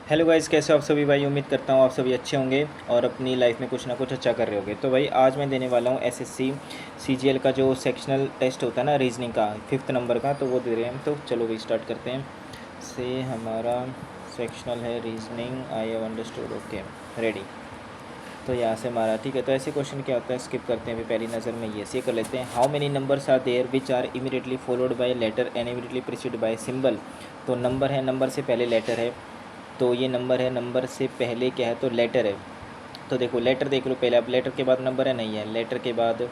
Hello guys, कैसे हो आप सभी भाई। उम्मीद करता हूँ आप सभी अच्छे होंगे और अपनी लाइफ में कुछ ना कुछ अच्छा कर रहे होंगे। तो भाई आज मैं देने वाला हूँ एसएससी सीजीएल का जो सेक्शनल टेस्ट होता है ना, रीजनिंग का 5th नंबर का, तो वो दे रहे हैं हम। तो चलो भाई स्टार्ट करते हैं। से हमारा सेक्शनल है reasoning, I have understood, okay ready. तो यहाँ से हमारा ठीक है। तो ऐसे क्वेश्चन क्या होता है, स्किप करते हैं अभी पहली नज़र में। ये कर लेते हैं। How many numbers are there which are immediately followed by letter and immediately preceded by symbol. तो नंबर है, नंबर से पहले लेटर है, तो ये नंबर है, नंबर से पहले क्या है तो लेटर है। तो देखो लेटर देख लो पहले। अब लेटर के बाद नंबर है, नहीं है। लेटर के बाद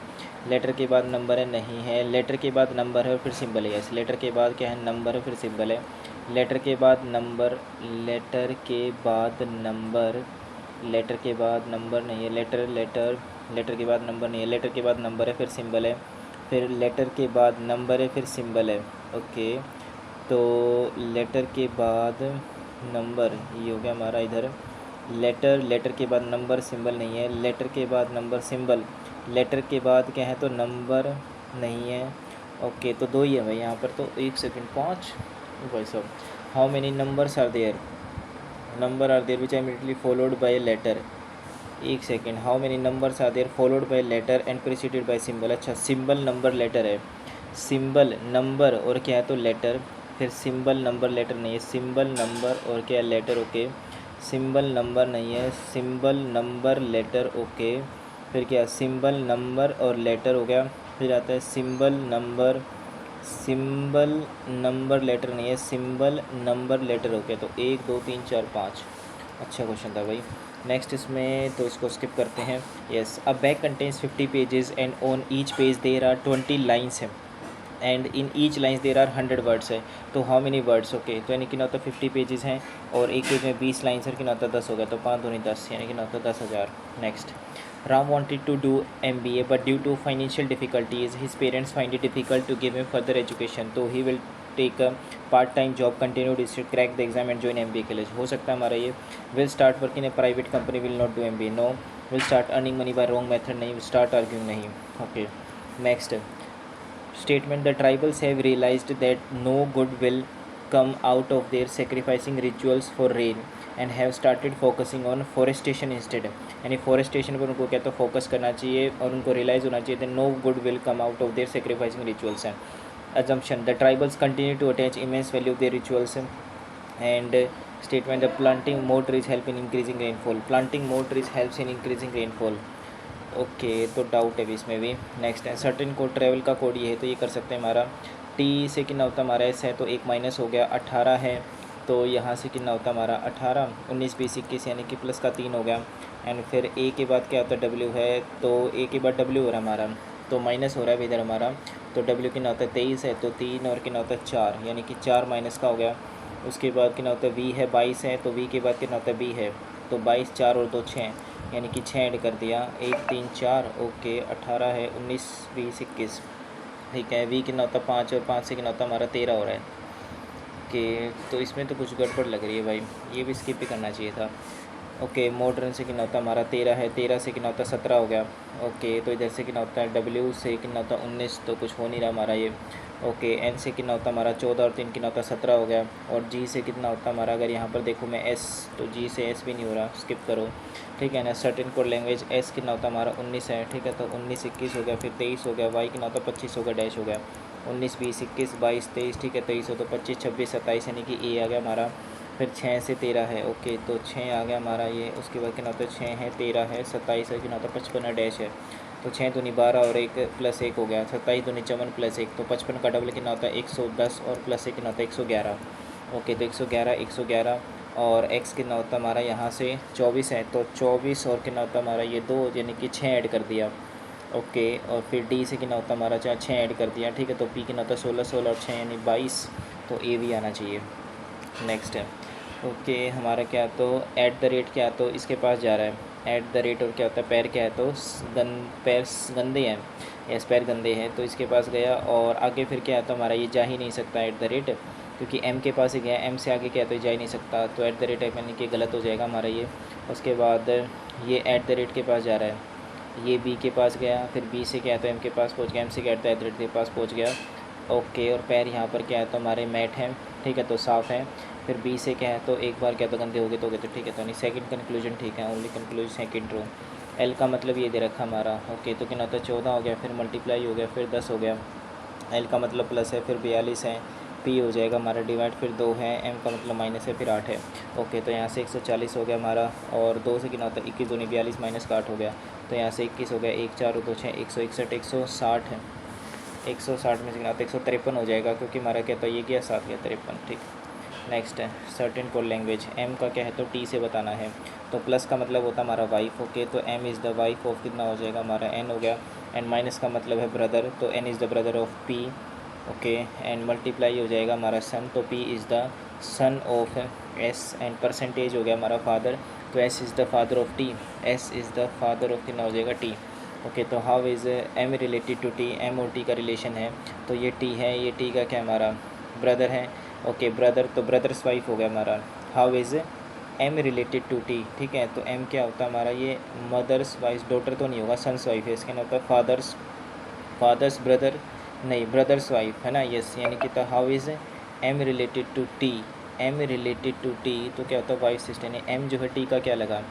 नंबर है, नहीं है। लेटर के बाद नंबर है और फिर सिंबल है। यस, लेटर के बाद क्या है, नंबर है फिर सिंबल है। लेटर के बाद नंबर, लेटर के बाद नंबर, लेटर के बाद नंबर नहीं है। लेटर के बाद नंबर नहीं है। लेटर के बाद नंबर है फिर सिंबल है। फिर लेटर के बाद नंबर है फिर सिंबल है। ओके, तो लेटर के बाद नंबर, ये हो गया हमारा इधर लेटर के बाद नंबर, सिंबल नहीं है। लेटर के बाद नंबर, सिंबल। लेटर के बाद क्या है तो नंबर नहीं है। ओके, तो दो ही है भाई यहाँ पर। तो एक सेकंड, 5 भाई साहब। How many numbers are there, number are there which are immediately followed by letter. एक second, how many numbers are there followed by letter and preceded by symbol. अच्छा, सिंबल नंबर लेटर है। Symbol number और क्या है तो letter, फिर symbol number letter नहीं है। सिंबल नंबर और क्या है लेटर, ओके। सिंबल नंबर नहीं है, सिंबल नंबर लेटर, ओके। फिर क्या, सिंबल नंबर और लेटर हो गया। फिर आता है symbol number, symbol number letter नहीं है, सिंबल नंबर लेटर, ओके। तो 1 2 3 4 5। अच्छा क्वेश्चन था भाई। नेक्स्ट इसमें तो इसको स्किप करते हैं। Yes, a bag contains 50 pages and on each page there are 20 lines है and in each lines there are 100 words है। तो हाउ मेनी वर्ड्स, ओके। तो यानी कि ना होता 50 पेजेस हैं और एक पेज में 20 लाइन्स है कि ना होता 10 हो गया। तो 5 दूनी 10 यानी कि ना होता 10,000। Next, Ram wanted to do MBA but due to financial difficulties his parents find it difficult to give him further education, तो he will take a part time job, continue research, crack the exam and join MBA के लिए। हो सकता है हमारा ये will start working in a private company, will not do MBA, no. Will start earning money by wrong method, नहीं। Start arguing, नहीं। Okay, next statement, the tribals have realized that no good will come out of their sacrificing rituals for rain and have started focusing on forestation instead, यानी forestation पर उनको क्या तो focus करना चाहिए और उनको रियलाइज़ होना चाहिए that no good will come out of their sacrificing rituals हैं। assumption, the tribals continue to attach immense value of their rituals and statement, the planting more trees help in increasing rainfall, planting more trees helps in increasing rainfall। Okay, तो doubt है भी इसमें भी। Next है certain code, travel का code ये है तो ये कर सकते हैं हमारा। टी से कितना होता है हमारा, एस है तो 1 माइनस हो गया। 18 है तो यहाँ से कितना होता है हमारा 18, 19 20 21 यानी कि प्लस का 3 हो गया। एंड फिर ए के बाद क्या होता है डब्ल्यू है, तो ए के बाद डब्ल्यू हो रहा है हमारा, तो माइनस हो रहा है इधर हमारा। तो डब्ल्यू कितना होता है 23 है तो 3 और कितना होता है 4 यानी कि 4 माइनस का हो गया। उसके बाद कितना होता है वी है 22 है तो वी के बाद कितना होता है बी है, तो 22 4 और 2 6 यानी कि 6 ऐड कर दिया। 1 3 4, ओके। 18 है, 19 20 21, ठीक है। वी कितना होता है 5 और 5 से कितना होता है हमारा 13 हो रहा है। ओके, तो इसमें तो कुछ गड़बड़ लग रही है भाई, ये भी स्किप ही करना चाहिए था। ओके, मॉडर्न से कितना होता है हमारा 13 है, 13 से कितना होता है 17 हो गया। ओके, तो इधर से कितना होता है डब्ल्यू से कितना होता है 19, तो कुछ हो नहीं रहा हमारा ये। ओके, एन से कितना होता है हमारा 14 और 3 कितना होता है 17 हो गया। और जी से कितना होता है हमारा, अगर यहाँ पर देखूँ मैं एस, तो जी से एस भी नहीं हो रहा, स्किप करो, ठीक है ना। सर्टेन कोड लैंग्वेज एस कितना होता है हमारा 19 है, ठीक है। तो 19 21 हो गया, फिर 23 हो गया। वाई कितना होता है 25 हो गया, डैश हो गया। 19 20 21 22 23, ठीक है। 23 हो तो 25 26 27 यानी कि ए आ गया हमारा। फिर 6 से 13 है, ओके। तो 6 आ गया हमारा ये। उसके बाद कितना होता है 6 है 13 है 27 है कितना होता है 55 डैश है। तो 6 दूनी 12 और 1 प्लस 1 हो गया। 27 दूनी 54 प्लस 1, तो 55 का डबल कितना होता है 110 और प्लस 1 कितना होता है 111। ओके, तो 111 और एक्स कितना होता है हमारा यहाँ से 24 है तो 24 और कितना होता है हमारा ये 2 यानी कि 6 ऐड कर दिया। ओके, और फिर डी से कितना होता है हमारा 6 ऐड कर दिया, ठीक है। तो पी कितना होता है 16 16 और 6 यानी 22, तो ए भी आना चाहिए। नेक्स्ट है ओके, हमारा क्या तो ऐट द रेट क्या तो इसके पास जा रहा है। ऐट द रेट और क्या होता है पैर क्या है तो पैर गंदे हैं, यस पैर गंदे हैं तो इसके पास गया। और आगे फिर क्या है तो हमारा ये जा ही नहीं सकता ऐट द रेट, क्योंकि एम के पास ही गया। एम से आगे क्या है तो जा ही नहीं सकता, तो ऐट द रेट यानी कि गलत हो जाएगा हमारा ये। उसके बाद ये ऐट द रेट के पास जा रहा है, ये बी के पास गया, फिर बी से क्या है तो एम के पास पहुंच गया, एम से क्या है तो ऐट द रेट के पास पहुंच गया। ओके, और पैर यहाँ पर क्या है तो हमारे मैट हैं, ठीक है। तो साफ़ है। फिर बी से क्या है तो एक बार क्या तो गंदे हो गए तो ठीक है, तो नहीं सेकंड कंक्लूजन ठीक है, only conclusion second row. L का मतलब ये दे रखा हमारा, ओके, तो कितना होता है 14 हो गया, फिर मल्टीप्लाई हो गया, फिर 10 हो गया, एल का मतलब प्लस है, फिर 42 है, पी हो जाएगा हमारा डिवाइड, फिर 2 है, एम का मतलब माइनस है, फिर 8 है। ओके, तो यहाँ से 140 हो गया हमारा, और 2 से कितना होता है 21 दूनी 42 माइनस का 8 हो गया, तो यहाँ से 21 हो गया, 1 4 2 6 161 160 है, 160 में से कितना होता है 153 हो जाएगा, क्योंकि हमारा क्या था ये गया 7 गया 53, ठीक। नेक्स्ट है सर्टेन कोड लैंग्वेज, एम का क्या है तो टी से बताना है, तो प्लस का मतलब होता है हमारा वाइफ, ओके, तो M is the wife of कितना हो जाएगा हमारा एन हो गया, एंड माइनस का मतलब है ब्रदर, तो N is the brother of P, okay, and multiply हो जाएगा हमारा सन, तो P is the son of S, and percentage हो गया हमारा फादर, तो S is the father of T, S is the father of कितना हो जाएगा टी। ओके, तो how is M related to T, M और टी का रिलेशन है, तो ये टी है, ये टी का क्या हमारा ब्रदर है, ओके, ब्रदर, तो ब्रदर्स वाइफ हो गया हमारा। How is M related to T, ठीक है, तो एम क्या होता है हमारा ये मदर्स वाइफ, डॉटर तो नहीं होगा, सन्स वाइफ है, इसके नाम होता है फादर्स ब्रदर, नहीं ब्रदर्स वाइफ है ना, यस, यानी कि तो how is M related to T, M related to T, तो क्या होता है वाइफ सिस्टर, यानी एम जो है टी का क्या लगा,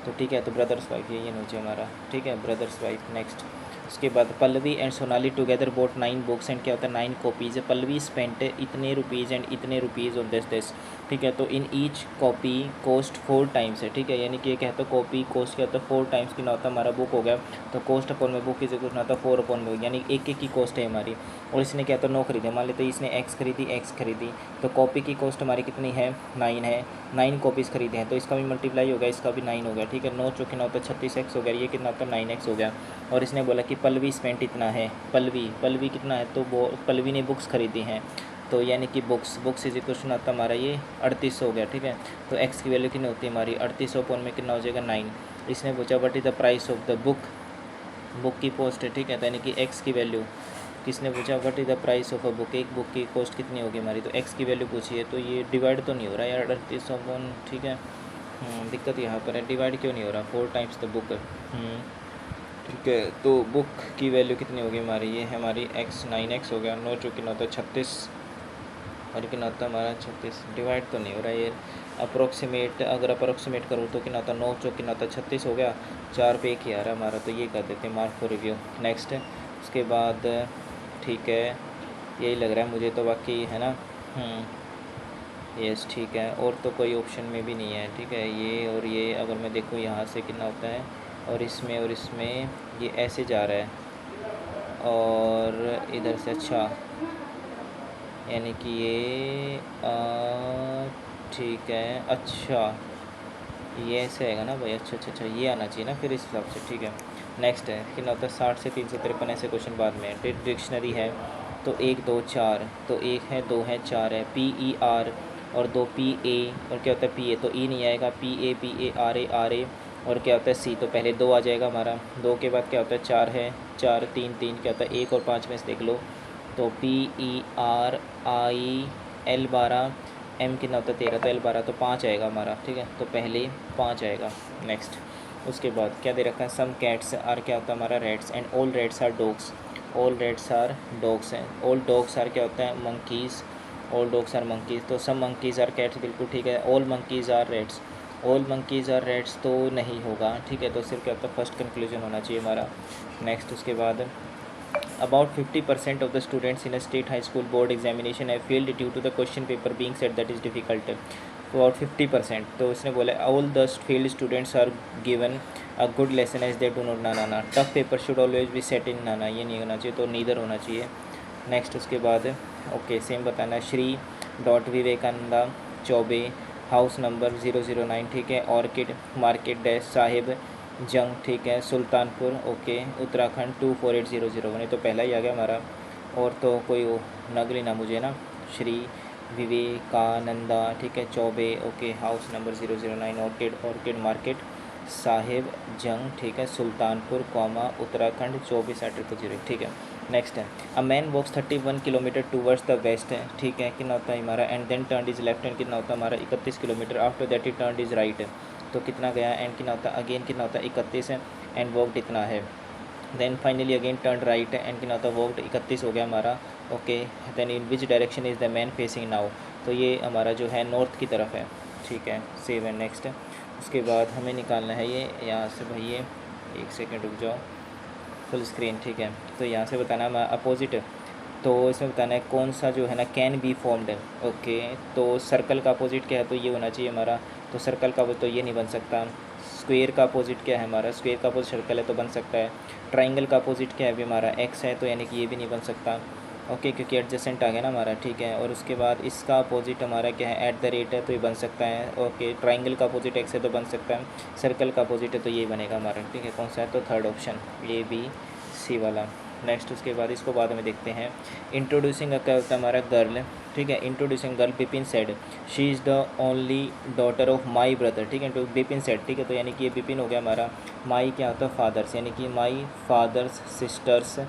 तो ठीक है, तो ब्रदर्स वाइफ ये नीचे हमारा, ठीक है, ब्रदर्स वाइफ। नेक्स्ट उसके बाद Pallavi and Sonali together bought 9 books, and क्या होता है 9 कॉपीज़, पल्लवी स्पेंट इतने रुपीज़ एंड इतने रुपीज़ ऑन दिस, ठीक है, तो in each copy cost 4 times है, ठीक है, यानी कि ये क्या होता है कॉपी कॉस्ट क्या होता है 4 टाइम्स की ना होता है हमारा बुक हो गया, तो कॉस्ट अपॉन में बुक इज कुछ ना होता है 4 अपॉन में, यानी एक एक की कॉस्ट है हमारी, और इसने क्या होता है 9 खरीदे, मान लेते इसने एक्स खरीदी, तो कॉपी की कॉस्ट हमारी कितनी है 9 है, 9 कॉपीज़ खरीदे हैं, तो इसका भी मल्टीप्लाई हो गया, इसका भी 9 हो गया, ठीक है, 9 चौके कितना होता है 36x हो गया, ये कितना होता है 9x हो गया, और इसने बोला कि पल्लवी स्पेंट इतना है, पल्लवी कितना है, तो वो पल्लवी ने बुक्स खरीदी हैं, तो यानी कि बुक्स इज इक्वल आता हमारा ये 3800 हो गया, ठीक है, तो एक्स की वैल्यू कितनी होती है हमारी 3800 अपॉन में कितना हो जाएगा 9, इसने पूछा what is the price of the book की कॉस्ट है, ठीक है, तो यानी कि एक्स की वैल्यू, किसने पूछा what is the price of a book, एक बुक की कॉस्ट कितनी होगी हमारी, तो एक्स की वैल्यू पूछी है, तो ये डिवाइड तो नहीं हो रहा यार 3800 अपॉन, ठीक है, दिक्कत यहाँ पर है, डिवाइड क्यों नहीं हो रहा 4 टाइम्स द बुक, ठीक है, तो बुक की वैल्यू कितनी होगी हमारी, ये है हमारी एक्स 9x हो गया, 9 चौके कितना होता है 36, और कितना होता है हमारा 36, डिवाइड तो नहीं हो रहा है ये, अप्रोक्सीमेट अगर अप्रोक्सीमेट करूँ तो कितना होता है 9 चौके कितना होता है 36 हो गया, 4 पे एक ही आ रहा है हमारा, तो ये कर देते हैं मार्क फॉर रिव्यू। नेक्स्ट उसके बाद ठीक है, यही लग रहा है मुझे तो, बाकी है ना, यस ठीक है, और तो कोई ऑप्शन में भी नहीं है, ठीक है, ये और ये अगर मैं देखूँ यहाँ से कितना होता है, और इसमें ये ऐसे जा रहा है, और इधर से, अच्छा, यानी कि ये ठीक है, अच्छा ये ऐसे आएगा ना भाई, अच्छा ये आना चाहिए ना फिर इस हिसाब से, ठीक है। नेक्स्ट है कितना होता है 60 से 353 ऐसे क्वेश्चन बाद में, डिक्शनरी है, तो 1 2 4, तो 1 है 2 है 4 है, PER, और 2 PA, और क्या होता है PA, तो E नहीं आएगा, PA RA, और क्या होता है C, तो पहले 2 आ जाएगा हमारा, 2 के बाद क्या होता है 4 है, 4 3 3 क्या होता है 1 और 5 में से देख लो, तो PERIL12, M कितना होता है 13, तो L12, तो 5 आएगा हमारा, ठीक है, तो पहले 5 आएगा। नेक्स्ट उसके बाद क्या दे रखा है, सम कैट्स आर क्या होता है हमारा reds, and all reds are dogs, all reds are dogs हैं, ऑल डॉग्स आर क्या होता है monkeys, all dogs are monkeys, तो सम मंकीज़ आर कैट्स, बिल्कुल ठीक है, all monkeys are reds, all monkeys are reds तो नहीं होगा, ठीक है, तो सिर्फ क्या होता है फर्स्ट कंक्लूजन होना चाहिए हमारा। नेक्स्ट उसके बाद about 50% of the students in a state high school board examination have failed due to the question paper being said that is difficult, about 50%, तो उसने बोला all the failed students are given a good lesson as they do not ना tough paper should always be set in ना ये नहीं होना चाहिए, तो neither होना चाहिए। नेक्स्ट उसके बाद ओके सेम बताना है, Shri dot Vivekananda Choubey, house number 009, ठीक है, ऑर्किड मार्केट डैश साहिब जंग, ठीक है, सुल्तानपुर, ओके, उत्तराखंड 248001, ये तो पहला ही आ गया हमारा, और तो कोई नग लेना मुझे ना, श्री विवेकानंदा, ठीक है, Choubey, okay, house number 009, orchid market Sahib जंग, ठीक है, सुल्तानपुर कौमा उत्तराखंड 248001, ठीक है। नेक्स्ट है a man walks 31 kilometre towards the west है, ठीक है, कितना होता है हमारा, and then turn is left hand, कितना होता है हमारा 31 kilometre, after that he turn is right, तो कितना गया, एंड कितना होता है अगेन कितना होता है 31 है, एंड वॉकड इतना है, then finally again turn right है, एंड कितना होता है वॉकड 31 हो गया हमारा, okay, then in which direction is the man facing now, तो ये हमारा जो है नॉर्थ की तरफ है, ठीक है। Save and next. उसके बाद हमें निकालना है ये यहाँ से भाई, ये 1 सेकंड रुक जाओ, फुल स्क्रीन, ठीक है। तो यहाँ से बताना है अपोजिट, तो इसमें बताना है कौन सा जो है ना कैन बी फॉर्म्ड है। ओके, तो सर्कल का अपोजिट क्या है, तो ये होना चाहिए हमारा, तो सर्कल का तो ये नहीं बन सकता। स्क्वायर का अपोजिट क्या है हमारा, स्क्वायर का अपोजिट सर्कल है तो बन सकता है। ट्राइंगल का अपोजिट क्या है अभी हमारा, एक्स है, तो यानी कि ये भी नहीं बन सकता। ओके, क्योंकि एडजेसेंट आ गया ना हमारा, ठीक है। और उसके बाद इसका अपोजिट हमारा क्या है, @ है, तो ये बन सकता है। ओके, ट्राइंगल का अपोजिट एक्स है तो बन सकता है, सर्कल का अपोजिट है तो ये बनेगा हमारा, ठीक है। कौन सा है, तो third option A B C वाला। नेक्स्ट उसके बाद इसको बाद में देखते हैं। इंट्रोड्यूसिंग क्या होता है हमारा, गर्ल, ठीक है। Introducing girl, Bipin said she is the only daughter of my brother, ठीक है। तो बिपिन सेड, ठीक है, तो यानी कि ये बिपिन हो गया हमारा। माई क्या होता है, फादर्स, यानी कि माई फादर्स सिस्टर्स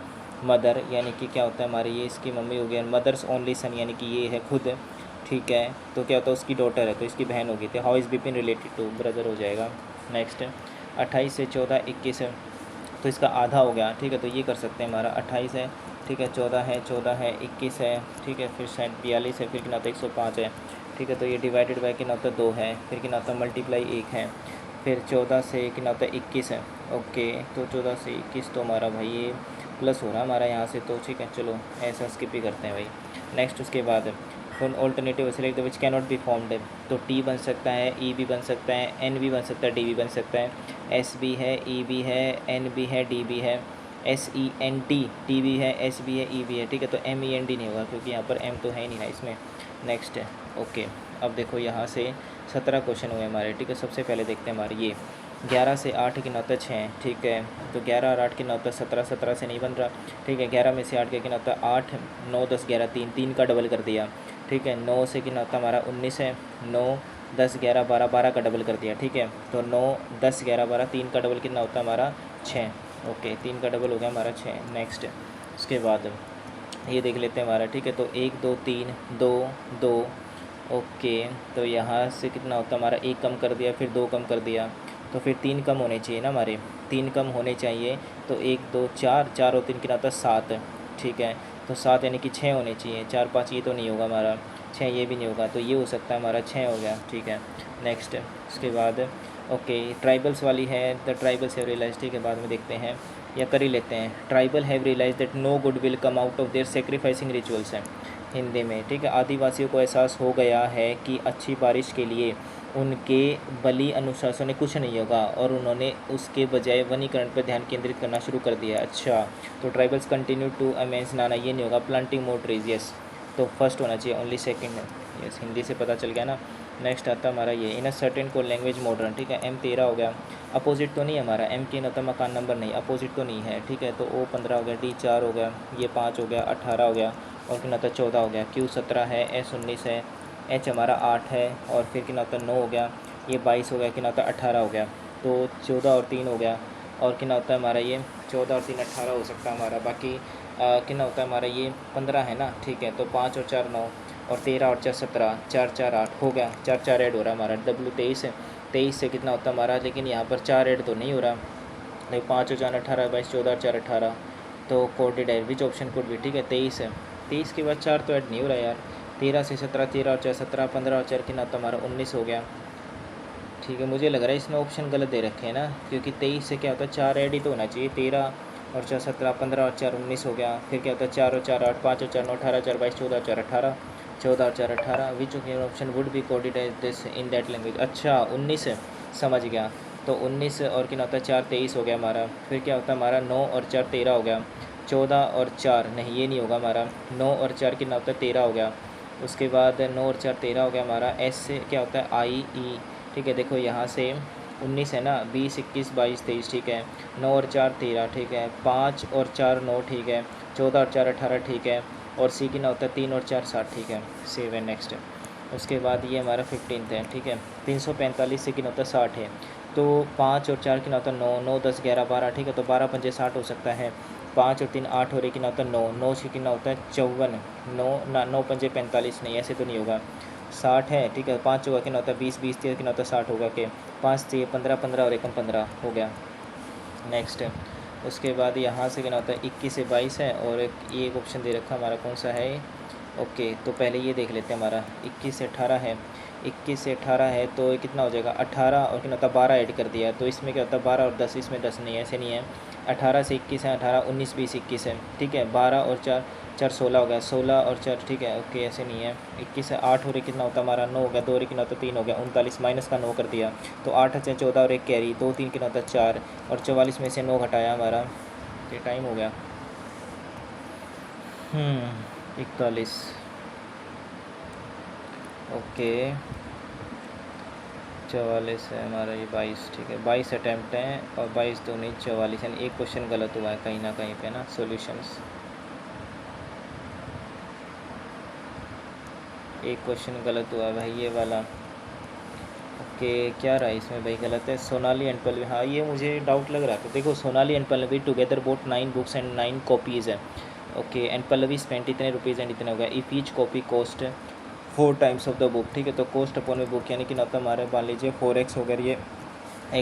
मदर, यानी कि क्या होता है हमारी, ये इसकी मम्मी हो गया। मदर्स ओनली सन, यानी कि ये है खुद, ठीक है। तो क्या होता है, उसकी डॉटर है तो इसकी बहन होगी, तो how is Bipin related to, brother हो जाएगा। नेक्स्ट 28 से 14 21 है, तो इसका आधा हो गया, ठीक है। तो ये कर सकते हैं हमारा 28 है, ठीक है, 14 है 21 है, ठीक है, फिर शायद 42 है, फिर कितना होता है 105 है, ठीक है। तो ये डिवाइडेड बाय कितना होता है 2 है, फिर कितना होता है मल्टीप्लाई 1 है, फिर 14 से कितना होता है 21 है। ओके, तो 14 से 21 तो हमारा भाई ये प्लस हो रहा है हमारा यहाँ से, तो ठीक है, चलो ऐसा स्किप ही करते हैं भाई। नेक्स्ट उसके बाद from alternative select which can not be formed, तो टी बन सकता है, ई भी बन सकता है, एन भी बन सकता है, डी भी बन सकता है, एस भी है, ई भी है, एन भी है, डी भी है, S E N T, T भी है, एस भी है, ई भी है, ठीक है। तो एम ई एन डी नहीं होगा क्योंकि यहाँ पर एम तो है ही नहीं ना इसमें। नेक्स्ट है, ओके। अब देखो यहाँ से 17 क्वेश्चन हुए हमारे, ठीक है। सबसे पहले देखते हैं हमारे ये 11 से 8 की नौता 6, ठीक है। तो 11 और 8 की नौता 17, 17 से नहीं बन रहा, ठीक है। 11 में से 8 की नौता 8, 9 10 11 3, 3 का डबल कर दिया, ठीक है। 9 से की नौता हमारा 19 है, 9 10 11 12, 12 का डबल कर दिया, ठीक है। तो 9 10 11 12, 3 का डबल कितना होता है हमारा 6। ओके, 3 का डबल हो गया हमारा 6। नेक्स्ट उसके बाद ये देख लेते हैं हमारा, ठीक है। तो 1 2 3 2 2, ओके। तो यहाँ से कितना होता है हमारा, 1 कम कर दिया, फिर 2 कम कर दिया, तो फिर 3 कम होने चाहिए ना हमारे, 3 कम होने चाहिए। तो 1 2 4, 4 और 3 कितना होता है 7, ठीक है। तो 7 यानी कि 6 होने चाहिए, 4 5 ये तो नहीं होगा हमारा, 6 ये भी नहीं होगा, तो ये हो सकता है हमारा 6 हो गया, ठीक है। नेक्स्ट उसके बाद ओके, ट्राइबल्स वाली है, द ट्राइबल्स हैव रियलाइज, ठीक है, बाद में देखते हैं या कर ही लेते हैं। Tribal have realise that no good will come out of their sacrificing rituals है हिंदी में, ठीक है। आदिवासियों को एहसास हो गया है कि अच्छी बारिश के लिए उनके बलि अनुशासन ने कुछ नहीं होगा और उन्होंने उसके बजाय वनीकरण पर ध्यान केंद्रित करना शुरू कर दिया। अच्छा, तो ट्राइबल्स कंटिन्यू टू अमेंस, नाना ये नहीं होगा, प्लांटिंग मोर ट्रीज, यस, तो फर्स्ट होना चाहिए, ओनली सेकंड, यस, हिंदी से पता चल गया ना। नेक्स्ट आता हमारा ये इन अ सर्टेन को लैंग्वेज मॉडर्न, ठीक है। M 13 हो गया, अपोजिट तो नहीं हमारा, M की नता मकान नंबर नहीं, अपोजिट तो नहीं है, ठीक है। तो O 15 हो गया, D 4 हो गया, ये 5 हो गया, 18 हो गया, और कि नता 14 हो गया, Q 17 है, S 19 है, H हमारा 8 है, और फिर कि नता 9 हो गया, ये 22 हो गया, कि नता 18 हो गया, तो 14 और 3 हो गया, और कितना होता है हमारा ये 14 और 3 18 हो सकता है हमारा। बाकी कितना होता है हमारा ये 15 है ना, ठीक है। तो 5 और 4 9, और 13 और 4 17, 4 4 8 हो गया, 4 4 ऐड हो रहा है हमारा, W 23 है, 23 से कितना होता है हमारा, लेकिन यहाँ पर 4 ऐड तो नहीं हो रहा, नहीं, 5 और 4 18, 22 14 और 4 18, तो कोडेड है, विच ऑप्शन कोड भी, ठीक है। 23 है, 23 के बाद 4 तो ऐड नहीं हो रहा यार, 13 से 17, 13 और 4 17, 15 और 4 कितना होता है हमारा 19 हो गया, ठीक है। मुझे लग रहा है इसमें ऑप्शन गलत दे रखे हैं ना, क्योंकि 23 से क्या होता है 4 ऐड ही तो होना चाहिए, 13 और 4 17, 15 और 4 19 हो गया, फिर क्या होता है 4 और 4 8, 5 और 4 9 18, 4 22 14 और 4 18, 14 और 4 18, which option would be coded as this in that language. अच्छा 19 समझ गया, तो 19 और क्या होता है 4 23 हो गया हमारा, फिर क्या होता है हमारा 9 और 4 13 हो गया, 14 और 4 नहीं ये नहीं होगा हमारा, 9 और 4 कितना होता है 13 हो गया, उसके बाद 9 और 4 13 हो गया हमारा, एस से क्या होता है आई ई, ठीक है। देखो यहाँ से 19 है ना, 20 21 22 23, ठीक है। 9 और 4 13, ठीक है। 5 और 4 9, ठीक है। 14 और 4 18, ठीक है। और सी की ना होता है 3 और 4 7, ठीक है। सेव है, नेक्स्ट। उसके बाद ये हमारा 15 है, ठीक है। 345 से की ना होता है 60 है, तो 5 और 4 की ना होता है 9, 9 10 11 12, ठीक है। तो 12 पंजे 60 हो सकता है, 5 और 3 8 हो रही की ना होता है 9, 9 से की ना होता है 54, 9 ना 9 पंजे 45, नहीं ऐसे तो नहीं होगा, 60 है, ठीक है। 5 होगा कि ना होता है 20, 20 कि ना होता है 60 होगा कि 5 से 15, 15 और 1 15 हो गया। नेक्स्ट उसके बाद यहाँ से क्या होता है 21 से 22 है, और एक ऑप्शन दे रखा हमारा कौन सा है, ओके, तो पहले ये देख लेते हैं हमारा 21 से 18 है, 21 से 18 है तो ये कितना हो जाएगा 18 और कितना होता है 12 ऐड कर दिया, तो इसमें क्या होता है 12 और 10, इसमें 10 नहीं है, ऐसे नहीं है। 18 से 21 है, 18 19 20 21 है, ठीक है। 12 और 4 4 16 हो गया, 16 और 4 ठीक है, ओके ऐसे नहीं है। 21 से 8 हो रही कितना होता है हमारा 9 हो गया, 2 और कितना होता है 3 हो गया, 39 माइनस का 9 कर दिया, तो 8 से 14 और एक कैरी, 2 3 कितना होता है 4, और 44 में से 9 घटाया हमारा, ये टाइम हो गया 41। ओके 44 है हमारा ये 22, ठीक है 22 अटैम्प्ट हैं और 22 दूनी 44, यानी एक क्वेश्चन गलत हुआ है कहीं ना कहीं पे ना। सॉल्यूशंस, एक क्वेश्चन गलत हुआ है भाई ये वाला। ओके क्या रहा है इसमें भाई गलत है, सोनाली एंड पल्लवी, हाँ ये मुझे डाउट लग रहा था। देखो Sonali and Pallavi together bought 9 books and 9 copies है। ओके एंड पल्लवी स्पेंट इतने रुपीज़ एंड इतने हो गया, if each copy cost 4 times of the book, ठीक है। तो कॉस्ट अपॉन में बुक यानी कि ना तो हमारे मान लीजिए 4x हो गया, ये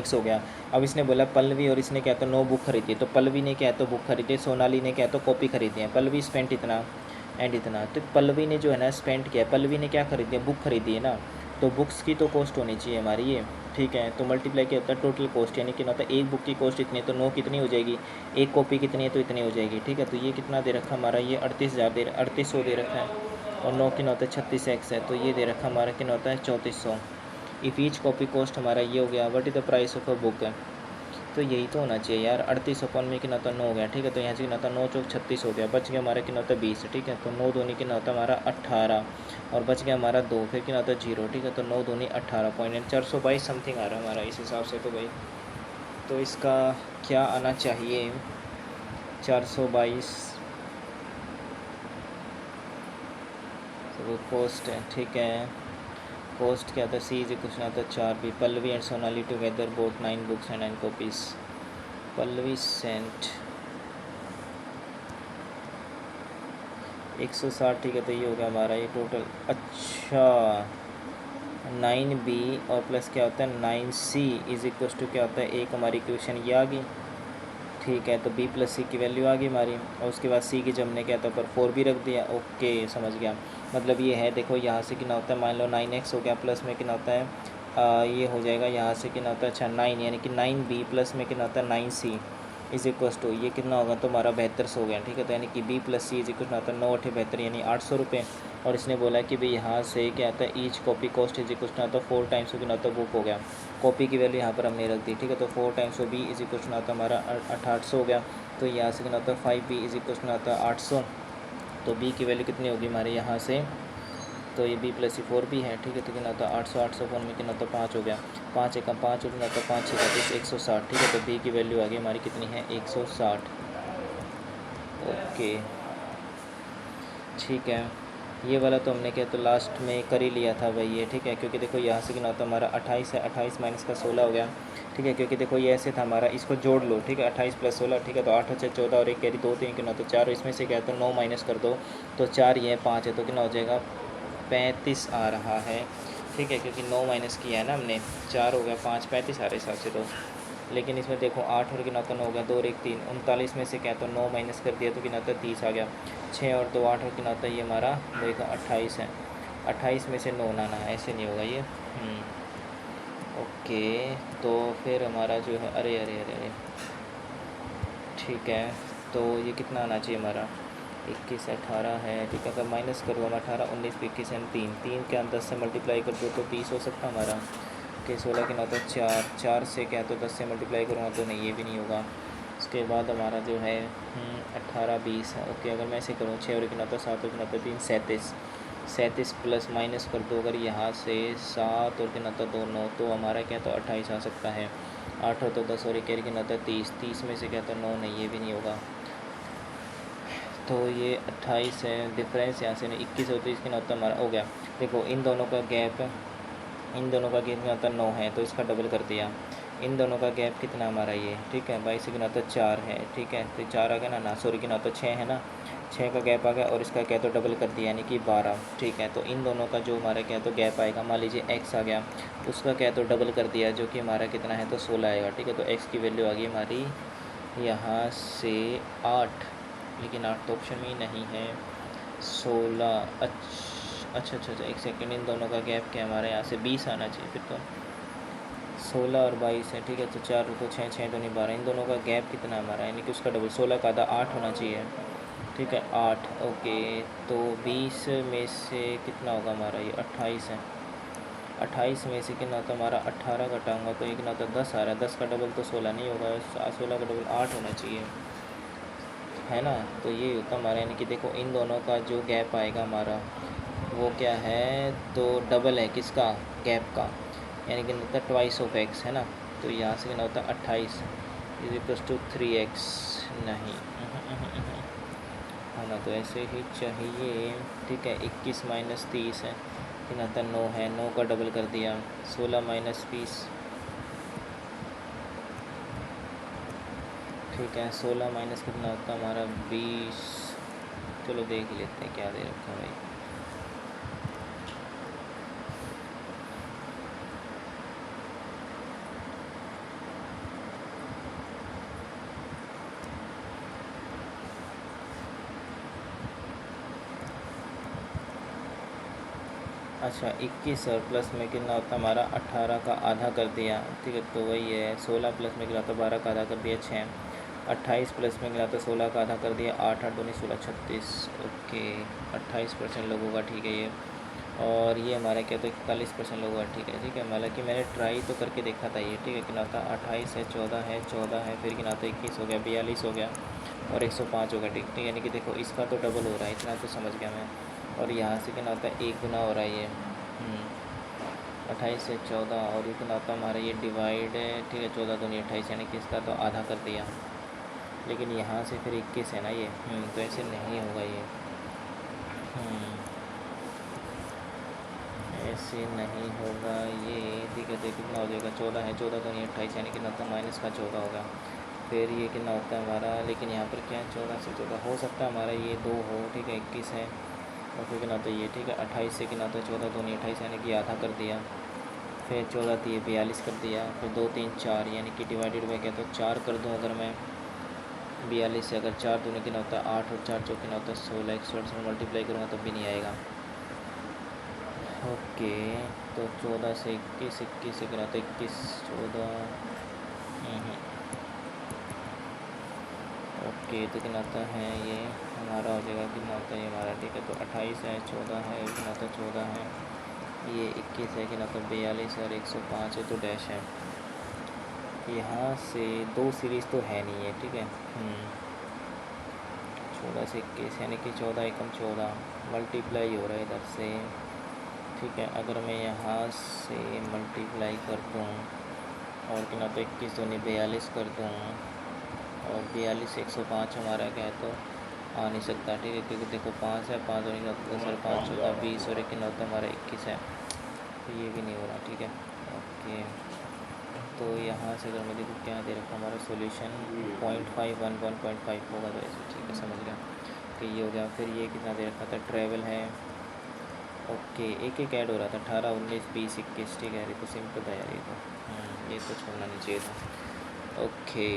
x हो गया। अब इसने बोला पल्लवी और इसने क्या तो 9 बुक खरीदी है, तो पल्लवी ने क्या तो बुक खरीदी, सोनाली ने क्या तो कॉपी खरीदी है। पल्लवी स्पेंट इतना एंड इतना, तो पल्लवी ने जो है ना स्पेंट किया, पल्लवी ने क्या खरीदी है बुक खरीदी है ना, तो बुक्स की तो कॉस्ट होनी चाहिए हमारी ये, ठीक है। तो मल्टीप्लाई क्या होता है टोटल कॉस्ट, यानी कि ना होता है एक बुक की कॉस्ट इतनी है तो 9 कितनी हो जाएगी, एक कॉपी कितनी है तो इतनी हो जाएगी, ठीक है। तो ये कितना दे रखा हमारा, ये 38,000 दे 3800 दे रखा है, और 9 कितना होता है 36x है, तो ये दे रखा हमारा कितना होता है 3400। इफ़ ईच कॉपी कॉस्ट हमारा ये हो गया, what is the price of a book है, तो यही तो होना चाहिए यार। 38 अपन में कितना होता है 9 हो गया, ठीक है। तो यहाँ से कितना होता है 9 चौक 36 हो गया, बच गया हमारा कितना होता है 20, ठीक है। तो 9 दूनी कितना होता है हमारा 18, और बच गया हमारा 2, फिर कितना होता है 0, ठीक है। तो 9 दूनी 18 पॉइंट 422 समथिंग आ रहा है हमारा इस हिसाब से। तो भाई तो इसका क्या आना चाहिए 422, तो वो कॉस्ट है, ठीक है। कॉस्ट क्या था, सी इज क्वेश्चन आता है 4b, Pallavi and Sonali together bought 9 books and 9 copies. Pallavi sent 160, ठीक है। तो ये हो गया हमारा ये टोटल, अच्छा 9b और प्लस क्या होता है 9c इज इक्वल टू क्या होता है, एक हमारी इक्वेशन ये आ गई, ठीक है। तो b प्लस सी की वैल्यू आ गई हमारी, और उसके बाद c की जब हमने क्या था पर 4 भी रख दिया, ओके समझ गया। मतलब ये है देखो यहाँ से कितना होता है, मान लो 9x हो गया, प्लस में कितना होता है ये हो जाएगा यहाँ से कितना होता है, अच्छा 9 यानी कि 9b प्लस में कितना होता है 9c इज इक्वल टू ये कितना होगा तो हमारा 7200 हो गया, ठीक है। तो यानी कि b plus C is equal होता है 9 8 72 यानी 800 रुपये। और इसने बोला कि भाई यहाँ से क्या आता है each copy cost is equal होता है 4 टाइम्स कितना होता है बुक हो गया, कॉपी की वैल्यू यहाँ पर हमने रख दी, ठीक है। तो 4 टाइम्स बी इज इक्वल होता है हमारा 800 हो गया। तो यहाँ से कितना होता है 5b इज इक्वल होता है 800, तो b की वैल्यू कितनी होगी हमारे यहाँ से, तो ये b प्लस 4 भी है, ठीक है। तो कितना होता है 800 800 फोन में कितना होता है 5 हो गया, 5 एकम 5 और कितना होता है 5 6 160, ठीक है। तो b की वैल्यू आ गई हमारी कितनी है 160, ओके ठीक है। ये वाला तो हमने क्या तो लास्ट में कर ही लिया था भाई ये, ठीक है। क्योंकि देखो यहाँ से कितना होता है हमारा 28 है, 28 माइनस का 16 हो गया, ठीक है। क्योंकि देखो ये ऐसे था हमारा, इसको जोड़ लो, ठीक है 28 प्लस 16, ठीक है। तो 8 से 14 और एक कैरी 2 3 कितना, तो 4, इसमें से क्या तो 9 माइनस कर दो, तो 4 ये 5 है, तो कितना हो जाएगा 35 आ रहा है, ठीक है। क्योंकि 9 माइनस किया है ना हमने, 4 हो गया 5 35 आ रहा है हिसाब से। तो लेकिन इसमें देखो 8 और कितना तो 9 हो गया, 2 और 1 3, 39 में से क्या तो 9 माइनस कर दिया तो कितना होता है 30 आ गया, 6 और 2 8 और कितना होता है ये हमारा देखो 28 है, 28 में से 9 लाना है, ऐसे नहीं होगा ये। ओके तो फिर हमारा जो है अरे अरे अरे अरे ठीक है। तो ये कितना आना चाहिए हमारा 21 18 है, ठीक है। अगर माइनस करो हम 18 19 21 एंड 3 3 के 10 से मल्टीप्लाई कर दो तो 30 हो सकता हमारा, ओके 16 के ना होता है 4 4 से क्या तो 10 से मल्टीप्लाई करूँगा तो नहीं ये भी नहीं होगा। उसके बाद हमारा जो है 18 20 है, ओके। अगर मैं ऐसे करूँ 6 और कितना होता है 7 और कितना होता है 3 37 37 प्लस माइनस कर दो अगर यहाँ से 7 और कितना होता है 2 9, तो हमारा क्या तो 28 आ सकता है। 8 हो तो 10 और 1 कितना होता है 30 30 में से क्या तो 9 नहीं ये भी नहीं होगा, तो ये 28 है। डिफरेंस यहाँ से 21 होती है, इसके ना होता है हमारा हो गया। देखो इन दोनों का गैप, इन दोनों का कितना होता है 9 है, तो इसका डबल कर दिया। इन दोनों का गैप कितना हमारा ये, ठीक है 22 से कितना होता है 4 है, ठीक है। तो 4 आ गया ना सॉरी कितना होता है 6 है ना, 6 का गैप आ गया और इसका क्या तो डबल कर दिया यानी कि 12, ठीक है। तो इन दोनों का जो हमारा क्या तो गैप आएगा, मान लीजिए x आ गया, उसका क्या तो डबल कर दिया जो कि हमारा कितना है तो 16 आएगा, ठीक है। तो x की वैल्यू आ गई हमारी यहाँ से 8, लेकिन 8 तो ऑप्शन में ही नहीं है, 16, अच्छा, एक सेकेंड, इन दोनों का गैप क्या है हमारे यहाँ से 20 आना चाहिए फिर तो। 16 और 22 है, ठीक है, तो 4 तो 6, 6 तो नहीं 12, इन दोनों का गैप कितना हमारा, यानी कि उसका डबल, 16 का आधा 8 होना चाहिए, ठीक है 8। ओके, तो 20 में से कितना होगा हमारा, ये 28 है, 28 में से कितना होता है हमारा, 18 घटाऊँगा तो ये कितना होता है 10 आ रहा है, 10 का डबल तो 16 नहीं होगा, 16 का डबल 8 होना चाहिए, है ना। तो ये होता हमारा, यानी कि देखो इन दोनों का जो गैप आएगा हमारा वो क्या है, तो डबल है किसका, गैप का, यानी कि होता है ट्वाइस ऑफ एक्स, है ना। तो यहाँ से कितना होता है 28 इज इक्वल्स टू 3x, नहीं होना तो ऐसे ही चाहिए, ठीक है। 21 माइनस 30 है, कितना आता है 9 है, 9 का डबल कर दिया, 16 माइनस 20, ठीक है, 16 माइनस कितना होता है हमारा 20, चलो देख लेते हैं क्या दे रखा है भाई। अच्छा 21 और प्लस में कितना होता है हमारा 18 का आधा कर दिया, ठीक है, तो वही है 16 प्लस में कितना होता है 12 का आधा कर दिया 6, 28 प्लस में कितना होता है 16 का आधा कर दिया 8, 8 दूनी 16, 36, ओके 28% लोगों का ठीक है ये। और ये हमारा क्या, तो 41% लोगों का ठीक है, हालांकि मैंने ट्राई तो करके देखा था ये, ठीक है, कितना होता है 28 है, 14 है, फिर कितना होता है 21 हो गया, 42 हो गया और 105 हो गया, ठीक है, यानी कि देखो इसका तो डबल हो रहा है, इतना तो समझ गया मैं। और यहाँ से कितना होता है 1 गुना हो रहा है ये, 28 से 14, और ये कितना होता है हमारा ये डिवाइड है, ठीक है, 14 दूनी 28, यानी कि इसका तो आधा कर दिया, लेकिन यहाँ से फिर 21 है ना ये, तो ऐसे नहीं होगा ये, ऐसे नहीं होगा ये, ठीक है, तो कितना हो जाएगा 14 है, 14 तो नहीं 28, यानी कितना होता है माइनस का 14 होगा, फिर ये कितना होता है हमारा, लेकिन यहाँ पर क्या है 14 से 14 हो सकता है हमारा ये 2 हो, ठीक है 21 है, और फिर कितना होता है ये, ठीक है 28 से कितना होता है 14 दूनी 28, यानी कि आधा कर दिया, फिर 14 थी 42 कर दिया, फिर 2 3 4, यानी कि डिवाइडेड बाई क्या, तो 4 कर दूँ अगर मैं 42 से, अगर 4 दूनी कितना होता है 8 और 4 चौक कितना होता है 16, 108 से मल्टीप्लाई करूँगा तब भी नहीं आएगा, ओके। तो 14 से 21, 21 से कितना होता है 21, 14, ओके, तो कितना होता है ये हमारा हो जाएगा, कितना होता है ये हमारा, ठीक है, तो 28 है, 14 है, कितना होता है 14 है, ये 21 है, कितना होता है 42 और 105 है, तो डैश है, यहाँ से 2 सीरीज़ तो है नहीं है, ठीक है, 14 से 21 यानी कि 14 एकम 14 मल्टीप्लाई हो रहा है इधर से, ठीक है, अगर मैं यहाँ से मल्टीप्लाई कर दूँ और कितना तो 21 दूनी 42 कर दूँ और 42 से 105 हमारा क्या है, तो आ नहीं सकता, ठीक है, क्योंकि देखो 5 है, 5 दूनी 10 और 5 होता 20 और एक कितना होता है हमारा 21 है, तो ये भी नहीं हो रहा, ठीक है, ओके। तो यहाँ से अगर मैं देखूँ क्या दे रखा हमारा सोल्यूशन 0.5 1.5 होगा, तो ऐसे ठीक है, समझ गया, तो ये हो गया। फिर ये कितना दे रखा था, ट्रैवल है, ओके, एक एक ऐड हो रहा था 18 19 20 21, ठीक है, ये तो सिंपल था यार, ये तो छोड़ना नहीं चाहिए था, ओके।